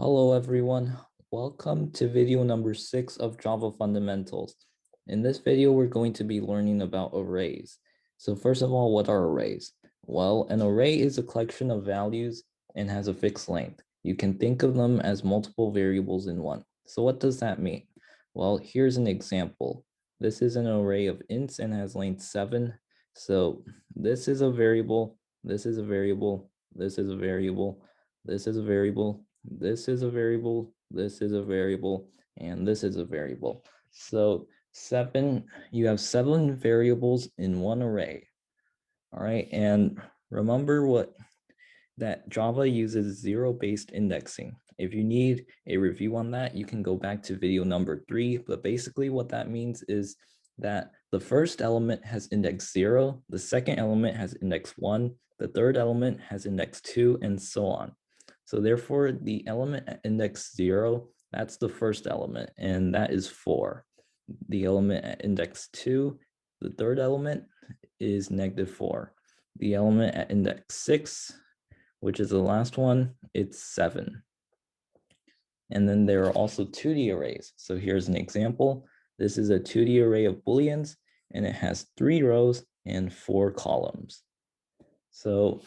Hello everyone, welcome to video number 6 of Java Fundamentals. In this video, we're going to be learning about arrays. So first of all, what are arrays? Well, an array is a collection of values and has a fixed length. You can think of them as multiple variables in one. So what does that mean? Well, here's an example. This is an array of ints and has length 7. So this is a variable, this is a variable, this is a variable, this is a variable, this is a variable, this is a variable, and this is a variable. So you have 7 variables in one array. All right, and remember that Java uses zero-based indexing. If you need a review on that, you can go back to video number 3, but basically what that means is that the first element has index 0, the second element has index 1, the third element has index 2, and so on. So therefore, the element at index 0, that's the first element, and that is 4. The element at index 2, the third element, is -4. The element at index 6, which is the last one, it's 7. And then there are also 2D arrays. So here's an example. This is a 2D array of booleans, and it has 3 rows and 4 columns. So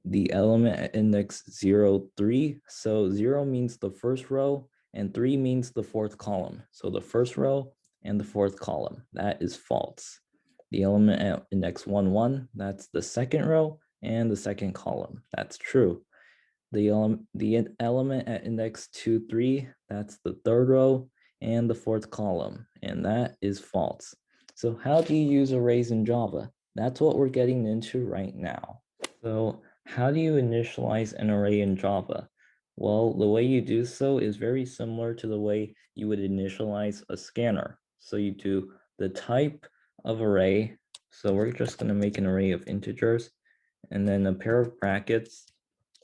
the element at index 0, 3. So 0 means the first row and 3 means the fourth column. So the first row and the fourth column, that is false. The element at index 1, 1, that's the second row and the second column, that's true. The element at index 2, 3, that's the third row and the fourth column, and that is false. So how do you use arrays in Java? That's what we're getting into right now. So how do you initialize an array in Java? Well, the way you do so is very similar to the way you would initialize a scanner. So you do the type of array. So we're just going to make an array of integers and then a pair of brackets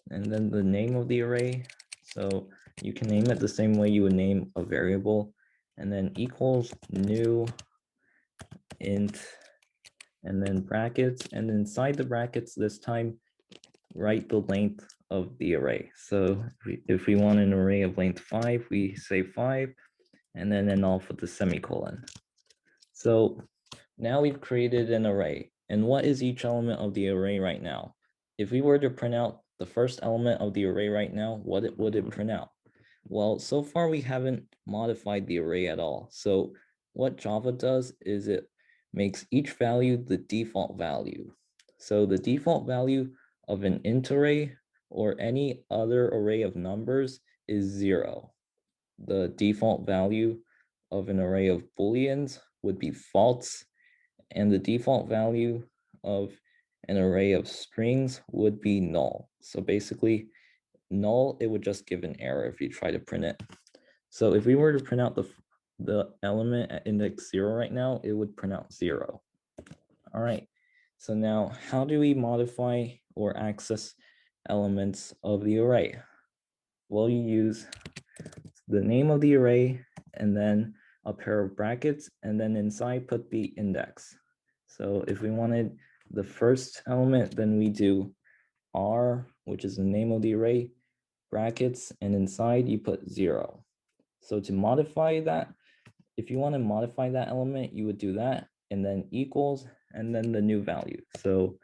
and then the name of the array. So you can name it the same way you would name a variable, and then equals new int, and then brackets, and inside the brackets this time write the length of the array. So if we want an array of length 5, we say 5, and then end off with the semicolon. So now we've created an array, and what is each element of the array right now? If we were to print out the first element of the array right now, what would it print out? Well, so far we haven't modified the array at all. So what Java does is it makes each value the default value. So the default value of an int array or any other array of numbers is 0. The default value of an array of booleans would be false, and the default value of an array of strings would be null. So basically, null, it would just give an error if you try to print it. So if we were to print out the element at index 0 right now, it would print out 0. All right, so now how do we modify or access elements of the array? Well, you use the name of the array and then a pair of brackets, and then inside put the index. So if we wanted the first element, then we do r, which is the name of the array, brackets, and inside you put 0. So to modify that, if you want to modify that element, you would do that, and then equals, and then the new value. So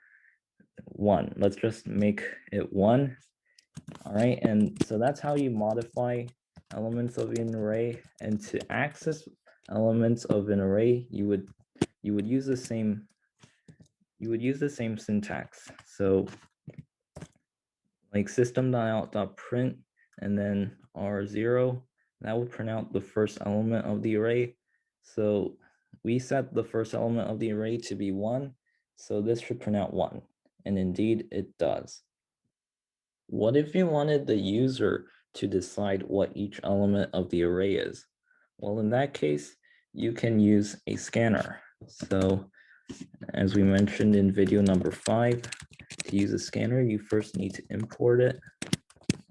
1, let's just make it 1. All right, and so that's how you modify elements of an array. And to access elements of an array, you would use the same syntax. So like system.out.print and then r0, that would print out the first element of the array. So we set the first element of the array to be 1, so this should print out 1, and indeed it does. What if you wanted the user to decide what each element of the array is? Well, in that case, you can use a scanner. So as we mentioned in video number 5, to use a scanner, you first need to import it.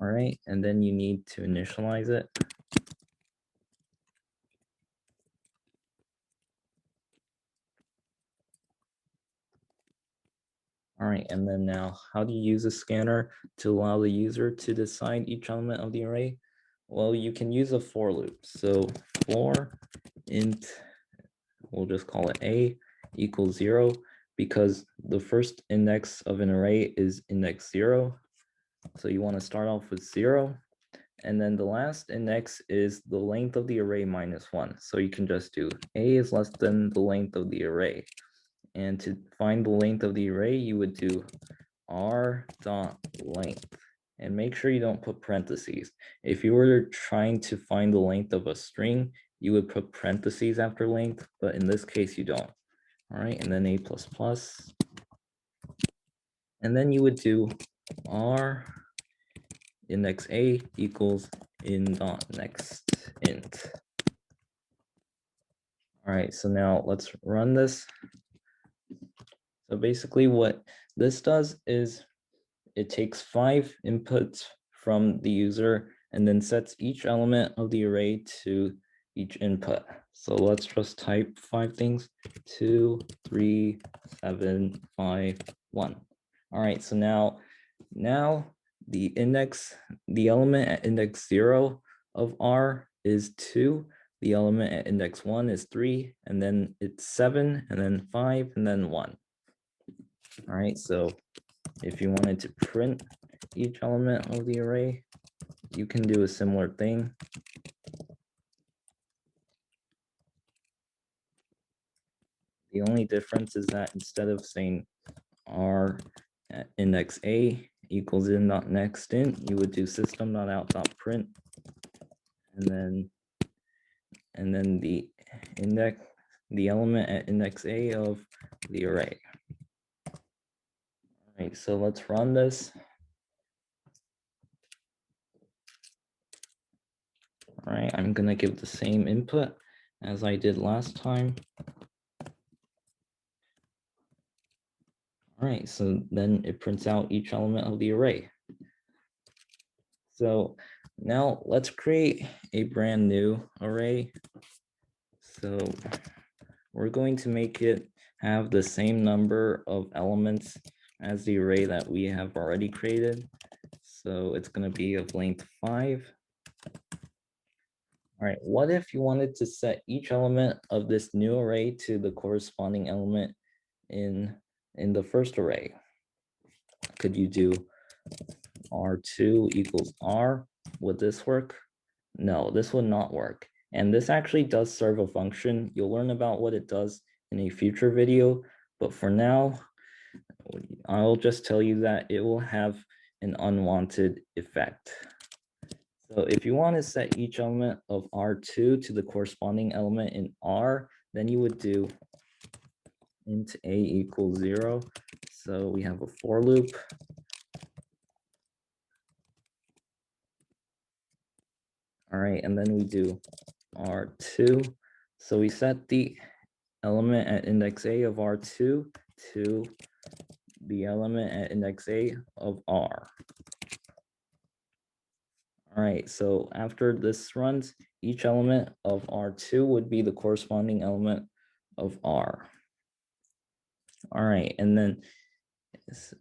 All right, and then you need to initialize it. All right, and then now how do you use a scanner to allow the user to decide each element of the array? Well, you can use a for loop. So for int, we'll just call it a equals 0, because the first index of an array is index 0. So you want to start off with 0. And then the last index is the length of the array minus 1. So you can just do a is less than the length of the array. And to find the length of the array, you would do r.length. And make sure you don't put parentheses. If you were trying to find the length of a string, you would put parentheses after length, but in this case, you don't. All right, and then a++. And then you would do r index a equals in.next int. All right, so now let's run this. So basically what this does is it takes 5 inputs from the user and then sets each element of the array to each input. So let's just type 5 things: 2, 3, 7, 5, 1. All right, so now the element at index 0 of R is 2. The element at index 1 is 3, and then it's 7, and then 5, and then 1. All right, so if you wanted to print each element of the array, you can do a similar thing. The only difference is that instead of saying R at index A equals in.next int, you would do system.out.print, and then the element at index A of the array. All right, so let's run this. All right, I'm gonna give the same input as I did last time. All right, so then it prints out each element of the array. So now let's create a brand new array. So we're going to make it have the same number of elements as the array that we have already created. So it's going to be of length 5. All right, what if you wanted to set each element of this new array to the corresponding element in the first array? Could you do R2 equals R? Would this work? No, this would not work. And this actually does serve a function. You'll learn about what it does in a future video, but for now, I'll just tell you that it will have an unwanted effect. So if you want to set each element of R2 to the corresponding element in R, then you would do int a equals 0. So we have a for loop. All right, and then we do R2. So we set the element at index A of R2 to the element at index A of R. All right, so after this runs, each element of R2 would be the corresponding element of R. All right, and then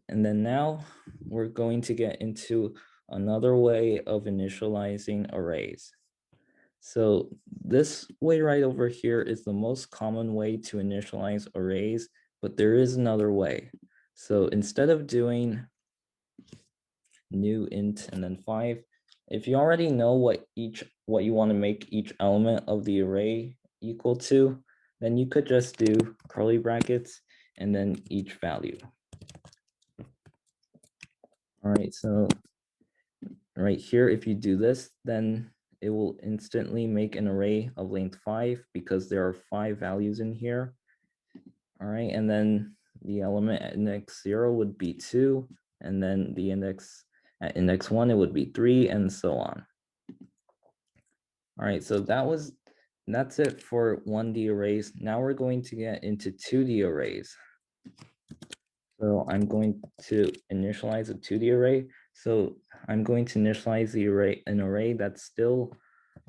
now we're going to get into another way of initializing arrays. So this way right over here is the most common way to initialize arrays, but there is another way. So instead of doing new int and then 5, if you already know what you want to make each element of the array equal to, then you could just do curly brackets and then each value. All right, so right here, if you do this, then it will instantly make an array of length 5 because there are 5 values in here. All right, and then the element at index 0 would be 2, and then the index at index 1, it would be 3, and so on. All right, so that's it for 1D arrays. Now we're going to get into 2D arrays. So I'm going to initialize a 2D array. So I'm going to initialize an array that's still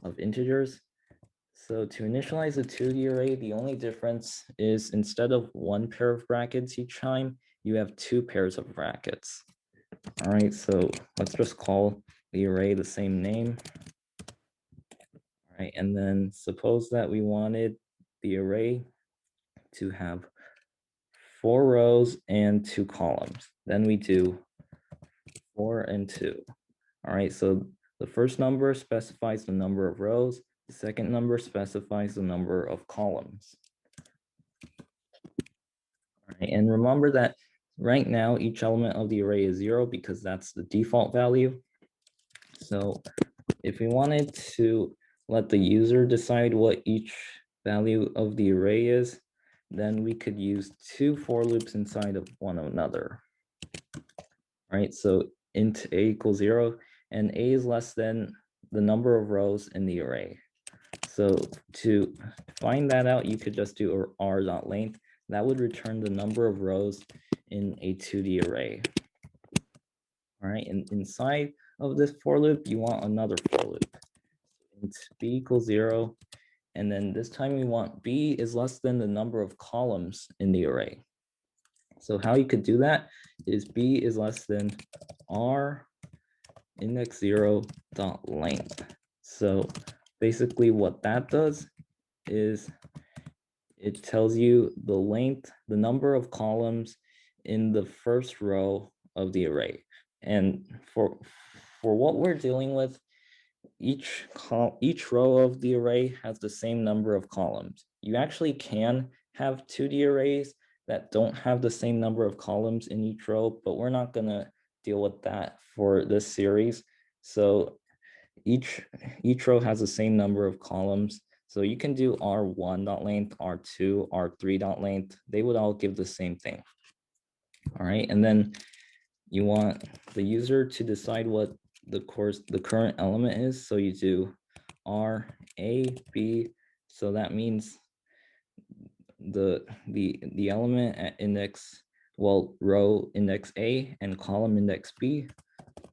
of integers. So to initialize a 2D array, the only difference is instead of one pair of brackets each time, you have two pairs of brackets. All right, so let's just call the array the same name. All right, and then suppose that we wanted the array to have 4 rows and 2 columns. Then we do 4 and 2. All right, so the first number specifies the number of rows. The second number specifies the number of columns. All right, and remember that right now each element of the array is 0 because that's the default value. So if we wanted to let the user decide what each value of the array is, then we could use 2 for loops inside of one another. All right, so int a equals 0, and a is less than the number of rows in the array. So to find that out, you could just do r.length. That would return the number of rows in a 2D array. All right, and inside of this for loop, you want another for loop. Int b equals 0, and then this time we want b is less than the number of columns in the array. So how you could do that is b is less than r index 0 dot length. So basically what that does is it tells you the length, the number of columns in the first row of the array. And for what we're dealing with, each row of the array has the same number of columns. You actually can have 2D arrays that don't have the same number of columns in each row, but we're not going to deal with that for this series. So each row has the same number of columns. So you can do r1.length, r2, r3.length. They would all give the same thing. All right, and then you want the user to decide what the current element is. So you do r a b. So that means the element at index, well, row index a and column index b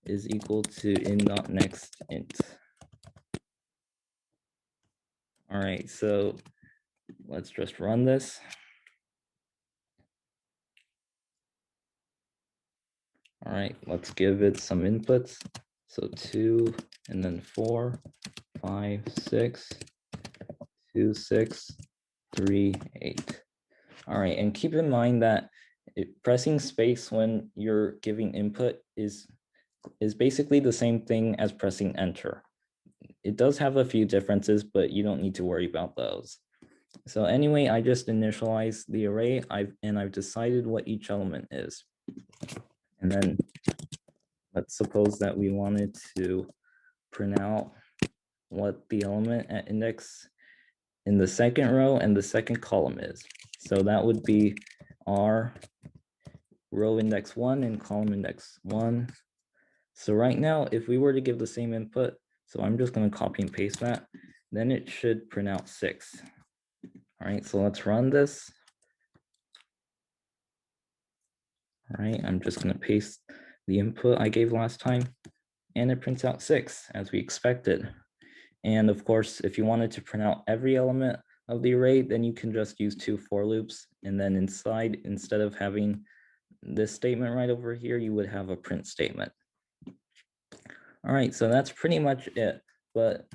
is equal to in.next int. All right, so let's just run this. All right, let's give it some inputs. So 2 and then 4, 5, 6, 2, 6, 3, 8. All right, and keep in mind that pressing space when you're giving input is basically the same thing as pressing enter. It does have a few differences, but you don't need to worry about those. So anyway, I just initialized the array I've decided what each element is. And then let's suppose that we wanted to print out what the element at index in the second row and the second column is. So that would be r row index 1 and column index 1. So right now, if we were to give the same input, so I'm just going to copy and paste that, then it should print out 6. All right, so let's run this. All right, I'm just going to paste the input I gave last time, and it prints out 6 as we expected. And of course, if you wanted to print out every element of the array, then you can just use 2 for loops. And then inside, instead of having this statement right over here, you would have a print statement. All right, so that's pretty much it. But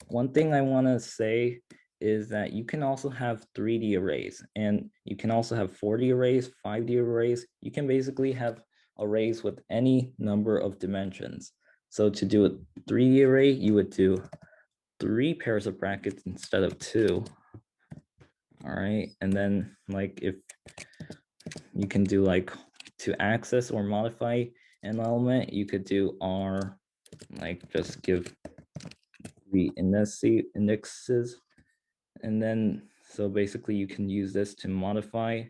one thing I want to say is that you can also have 3D arrays, and you can also have 4D arrays, 5D arrays. You can basically have arrays with any number of dimensions. So to do a 3D array, you would do 3 pairs of brackets instead of 2. All right, and then like if you can do like to access or modify an element, you could do r, like just give the indexes, and then so basically you can use this to modify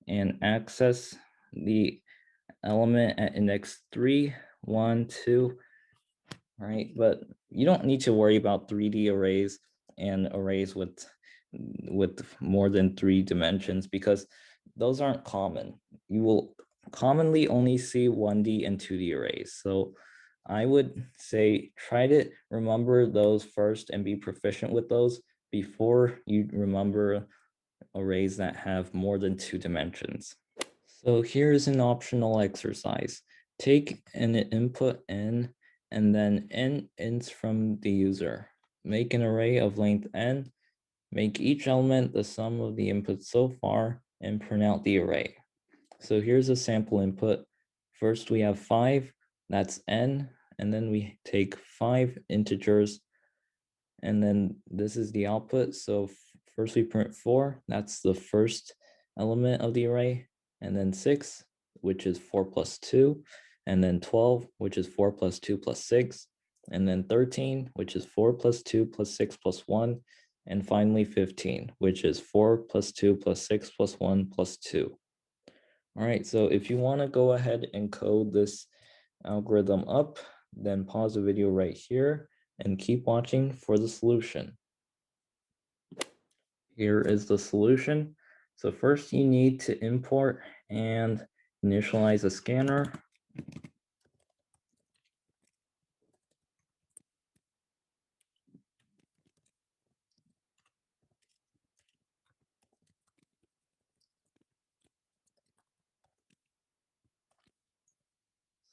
and access the element at index 3, 1, 2. Right, but you don't need to worry about 3D arrays and arrays with more than 3 dimensions because those aren't common. You will commonly only see 1D and 2D arrays. So I would say try to remember those first and be proficient with those before you remember arrays that have more than 2 dimensions. So here's an optional exercise. Take an input n and then n ints from the user. Make an array of length n. Make each element the sum of the inputs so far and print out the array. So here's a sample input. First we have 5, that's n, and then we take 5 integers, and then this is the output. So first we print 4, that's the first element of the array, and then 6, which is 4 plus 2, and then 12, which is 4 plus 2 plus 6, and then 13, which is 4 plus 2 plus 6 plus 1, and finally 15, which is 4 plus 2 plus 6 plus 1 plus 2. All right, so if you want to go ahead and code this algorithm up, then pause the video right here and keep watching for the solution. Here is the solution. So first you need to import and initialize a scanner.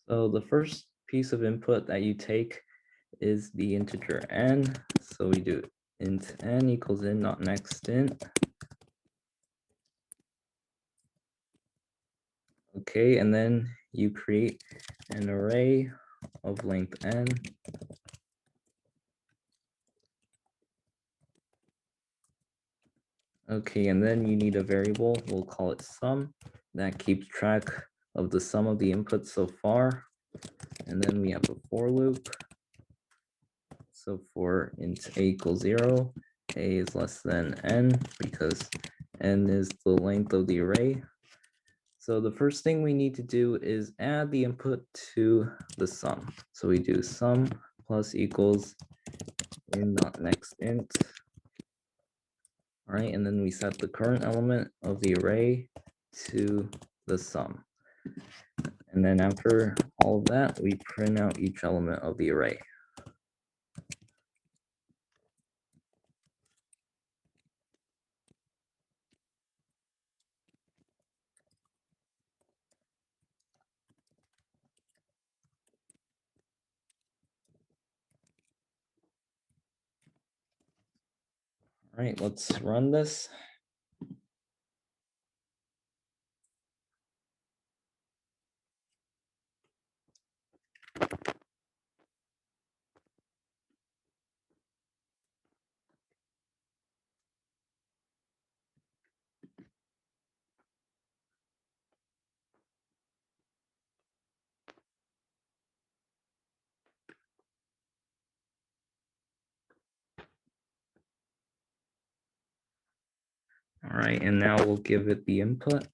So the first piece of input that you take is the integer n. So we do int n equals in not next int. Okay, and then you create an array of length n. Okay, and then you need a variable, we'll call it sum, that keeps track of the sum of the inputs so far. And then we have a for loop. So for int a equals 0, a is less than n because n is the length of the array. So the first thing we need to do is add the input to the sum. So we do sum plus equals in not next int. All right, and then we set the current element of the array to the sum. And then after all of that, we print out each element of the array. All right, let's run this. All right, and now we'll give it the input.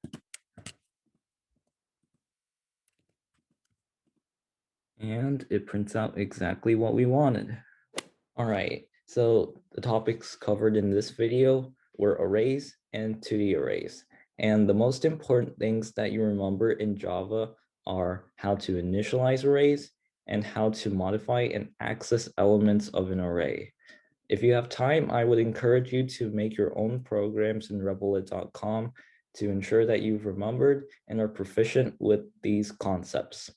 And it prints out exactly what we wanted. All right, so the topics covered in this video were arrays and 2D arrays. And the most important things that you remember in Java are how to initialize arrays and how to modify and access elements of an array. If you have time, I would encourage you to make your own programs in rebellit.com to ensure that you've remembered and are proficient with these concepts.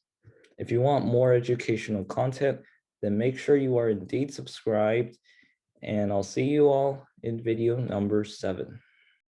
If you want more educational content, then make sure you are indeed subscribed, and I'll see you all in video number 7.